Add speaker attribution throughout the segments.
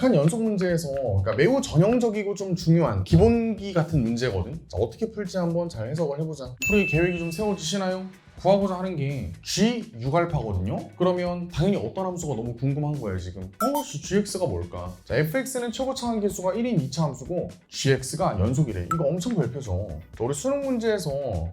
Speaker 1: 약한 연속 문제에서 그러니까 매우 전형적이고 좀 중요한 기본기 같은 문제거든. 자, 어떻게 풀지 한번 잘 해석을 해보자. 풀이 계획이 좀 세워지시나요? 구하고자 하는 게 G6알파거든요? 그러면 당연히 어떤 함수가 너무 궁금한 거예요, 지금. GX가 뭘까? 자, fx는 최고 차항 개수가 1인 2차 함수고 GX가 연속이래. 이거 엄청 별표죠. 우리 수능 문제에서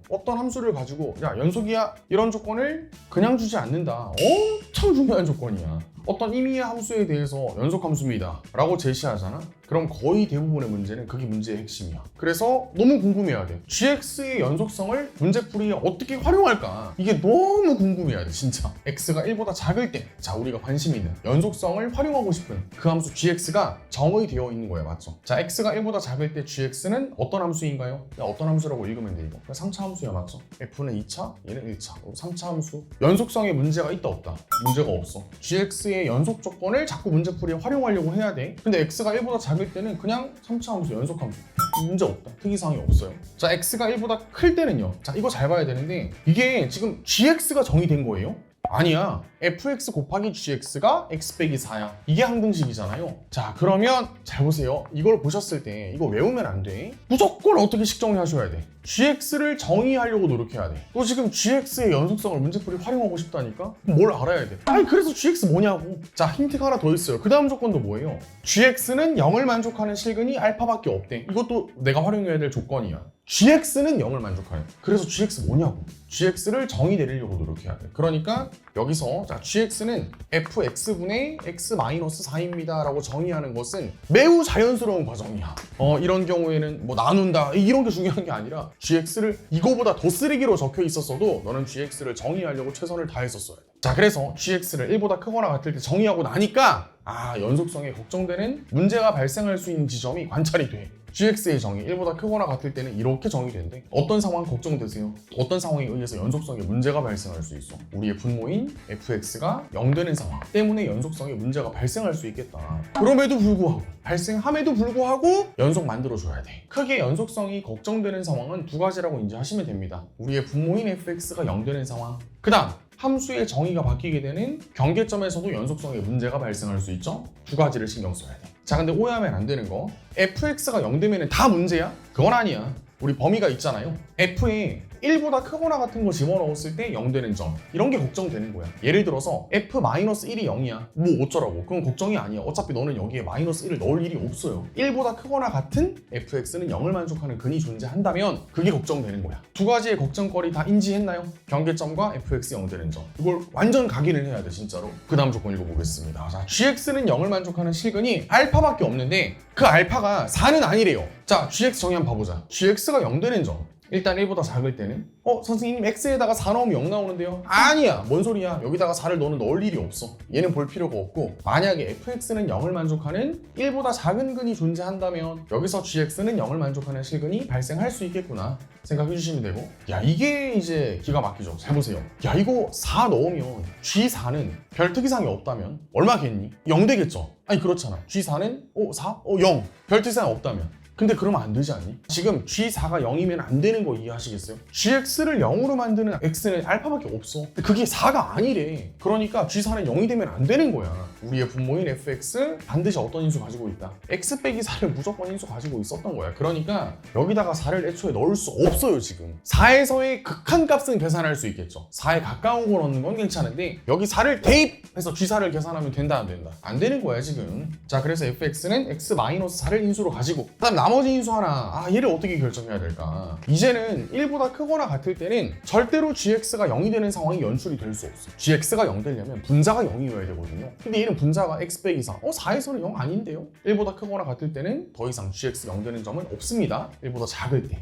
Speaker 1: 어떤 함수를 가지고 야, 연속이야? 이런 조건을 그냥 주지 않는다. 엄청 중요한 조건이야. 어떤 임의의 함수에 대해서 연속함수입니다 라고 제시하잖아. 그럼 거의 대부분의 문제는 그게 문제의 핵심이야. 그래서 너무 궁금해야 돼. GX의 연속성을 문제풀이에 어떻게 활용할까? 이게 너무 궁금해야 돼, 진짜. X가 1보다 작을 때, 자, 우리가 관심 있는 연속성을 활용하고 싶은 그 함수 GX가 정의 되어 있는 거야, 맞죠? 자, X가 1보다 작을 때 GX는 어떤 함수인가요? 어떤 함수라고 읽으면 돼, 이거? 3차 함수야, 맞죠? F는 2차, 얘는 1차. 3차 함수. 연속성에 문제가 있다, 없다? 문제가 없어. GX의 연속 조건을 자꾸 문제풀이에 활용하려고 해야 돼. 근데 X가 1보다 작을 때는 그냥 3차 함수, 연속 함수. 문제 없다. 특이사항이 없어요. 자, X가 1보다 클 때는요. 자, 이거 잘 봐야 되는데 이게 지금 GX가 정의된 거예요? 아니야. fx 곱하기 gx가 x 빼기 4야. 이게 항등식이잖아요. 자, 그러면 잘 보세요. 이걸 보셨을 때 이거 외우면 안 돼. 무조건 어떻게 식정리하셔야 돼. gx를 정의하려고 노력해야 돼. 또 지금 gx의 연속성을 문제풀이 활용하고 싶다니까? 뭘 알아야 돼? 아니, 그래서 gx 뭐냐고. 자, 힌트가 하나 더 있어요. 그 다음 조건도 뭐예요? gx는 0을 만족하는 실근이 알파밖에 없대. 이것도 내가 활용해야 될 조건이야. GX는 0을 만족하는. 그래서 GX 뭐냐고. GX를 정의 내리려고 노력해야 돼. 그러니까 여기서 자, GX는 fx분의 x-4입니다 라고 정의하는 것은 매우 자연스러운 과정이야. 이런 경우에는 뭐 나눈다 이런 게 중요한 게 아니라 GX를 이거보다 더 쓰레기로 적혀 있었어도 너는 GX를 정의하려고 최선을 다했었어야 돼. 자, 그래서 GX를 1보다 크거나 같을 때 정의하고 나니까 연속성에 걱정되는 문제가 발생할 수 있는 지점이 관찰이 돼. GX의 정의 1보다 크거나 같을 때는 이렇게 정의된대. 어떤 상황 걱정되세요? 어떤 상황에 의해서 연속성에 문제가 발생할 수 있어? 우리의 분모인 fx가 0 되는 상황 때문에 연속성에 문제가 발생할 수 있겠다. 그럼에도 불구하고 발생함에도 불구하고 연속 만들어줘야 돼. 크게 연속성이 걱정되는 상황은 두 가지라고 인지하시면 됩니다. 우리의 분모인 fx가 0 되는 상황, 그 다음 함수의 정의가 바뀌게 되는 경계점에서도 연속성에 문제가 발생할 수 있죠? 두 가지를 신경 써야 돼. 자, 근데 오해하면 안 되는 거, fx가 0 되면 다 문제야? 그건 아니야. 우리 범위가 있잖아요. f에 1보다 크거나 같은 거 집어넣었을 때 0 되는 점, 이런 게 걱정되는 거야. 예를 들어서 f-1이 0이야. 뭐 어쩌라고. 그건 걱정이 아니야. 어차피 너는 여기에 -1을 넣을 일이 없어요. 1보다 크거나 같은 fx는 0을 만족하는 근이 존재한다면 그게 걱정되는 거야. 두 가지의 걱정거리 다 인지했나요? 경계점과 fx 0 되는 점. 이걸 완전 각인을 해야 돼, 진짜로. 그 다음 조건 읽어보겠습니다. 자, gx는 0을 만족하는 실근이 알파밖에 없는데 그 알파가 4는 아니래요. 자, gx 정의 한번 봐보자. gx가 0 되는 점. 일단 1보다 작을 때는 선생님 x에다가 4 넣으면 0 나오는데요? 아니야! 뭔 소리야. 여기다가 4를 너는 넣을 일이 없어. 얘는 볼 필요가 없고, 만약에 fx는 0을 만족하는 1보다 작은 근이 존재한다면 여기서 gx는 0을 만족하는 실근이 발생할 수 있겠구나 생각해 주시면 되고, 야, 이게 이제 기가 막히죠. 잘 보세요. 야, 이거 4 넣으면 g4는 별 특이사항이 없다면 얼마겠니? 0 되겠죠? 아니, 그렇잖아. g4는 4? 0. 별 특이사항이 없다면. 근데 그러면 안 되지 않니? 지금 G4가 0이면 안 되는 거 이해하시겠어요? GX를 0으로 만드는 X는 알파밖에 없어. 근데 그게 4가 아니래. 그러니까 G4는 0이 되면 안 되는 거야. 우리의 분모인 fx 반드시 어떤 인수 가지고 있다? x 빼기 4를 무조건 인수 가지고 있었던 거야. 그러니까 여기다가 4를 애초에 넣을 수 없어요, 지금. 4에서의 극한값은 계산할 수 있겠죠. 4에 가까운 거 넣는 건 괜찮은데 여기 4를 대입해서 G4를 계산하면 된다, 안 된다? 안 되는 거야, 지금. 자, 그래서 fx는 x-4를 인수로 가지고, 그다음 나머지 인수 하나, 얘를 어떻게 결정해야 될까? 이제는 1보다 크거나 같을 때는 절대로 gx가 0이 되는 상황이 연출이 될 수 없어. gx가 0 되려면 분자가 0이어야 되거든요. 근데 얘는 분자가 x 빼기 4. 4에서는 0 아닌데요? 1보다 크거나 같을 때는 더 이상 gx 0 되는 점은 없습니다. 1보다 작을 때.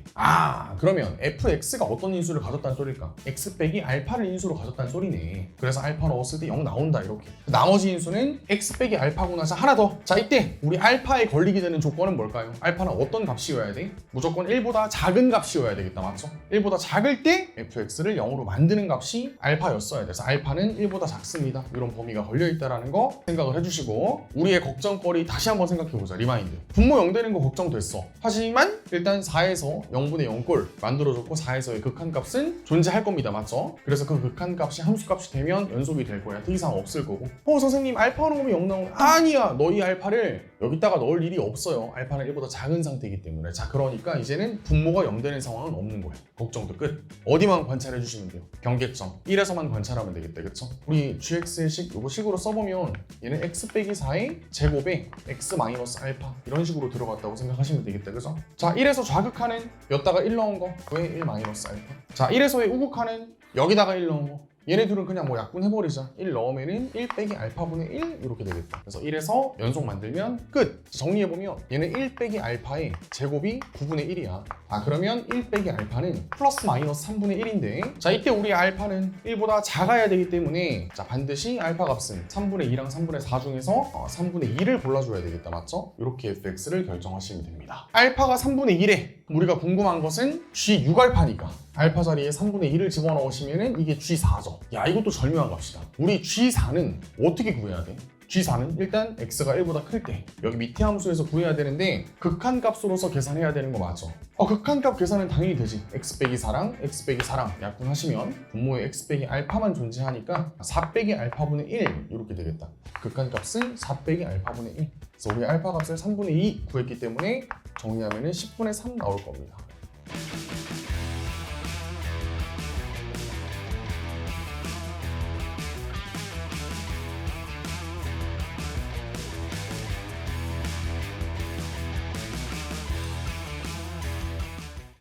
Speaker 1: 그러면 fx가 어떤 인수를 가졌다는 소릴까? x 빼기 알파를 인수로 가졌다는 소리네. 그래서 알파 넣었을 때 0 나온다, 이렇게. 나머지 인수는 x 빼기 알파구나. 자, 하나 더. 자, 이때 우리 알파에 걸리게 되는 조건은 뭘까요? 알파는 어떤 값이어야 돼? 무조건 1보다 작은 값이어야 되겠다, 맞죠? 1보다 작을 때 fx를 0으로 만드는 값이 알파였어야 돼. 그래서 알파는 1보다 작습니다. 이런 범위가 걸려있다는 거 생각을 해주시고 우리의 걱정거리 다시 한번 생각해보자. 리마인드. 분모 0 되는 거 걱정됐어. 하지만 일단 4에서 0분의 0꼴 만들어줬고 4에서의 극한값은 존재할 겁니다. 맞죠? 그래서 그 극한값이 함수값이 되면 연속이 될 거야. 특이사항 없을 거고. 선생님 알파 넣으면 0 나오네. 아니야. 너희 알파를 여기다가 넣을 일이 없어요. 알파는 1보다 작은 상태이기 때문에. 자, 그러니까 이제는 분모가 0 되는 상황은 없는 거예요. 걱정도 끝. 어디만 관찰해 주시면 돼요. 경계점 1에서만 관찰하면 되겠다. 그쵸? 우리 gx의 식 요거 식으로 써보면 얘는 x 빼기 4의 제곱에 x 마이너스 알파 이런 식으로 들어갔다고 생각하시면 되겠다. 그죠? 자, 1에서 좌극하는 여기다가 1 넣은 거 왜 1 마이너스 알파. 자, 1에서의 우극하는 여기다가 1 넣은 거 얘네 둘은 그냥 뭐 약분해버리자. 1 넣으면은 1 빼기 알파분의 1 이렇게 되겠다. 그래서 1에서 연속 만들면 끝! 정리해보면 얘는 1 빼기 알파의 제곱이 9분의 1이야. 그러면 1 빼기 알파는 플러스 마이너스 3분의 1인데 자, 이때 우리 알파는 1보다 작아야 되기 때문에 자, 반드시 알파 값은 3분의 2랑 3분의 4 중에서 3분의 2를 골라줘야 되겠다. 맞죠? 이렇게 fx를 결정하시면 됩니다. 알파가 3분의 1에 우리가 궁금한 것은 G6알파니까 알파 자리에 3분의 1을 집어넣으시면 이게 G4죠. 야, 이것도 절묘한 값이다. 우리 G4는 어떻게 구해야 돼? G4는 일단 x가 1보다 클 때 여기 밑에 함수에서 구해야 되는데 극한값으로서 계산해야 되는 거 맞죠? 극한값 계산은 당연히 되지. x 빼기 4랑 x 빼기 4랑 약분하시면 분모에 x 빼기 알파만 존재하니까 4 빼기 알파분의 1 이렇게 되겠다. 극한값은 4 빼기 알파분의 1. 그래서 우리 알파 값을 3분의 2 구했기 때문에 정리하면 10분의 3 나올 겁니다.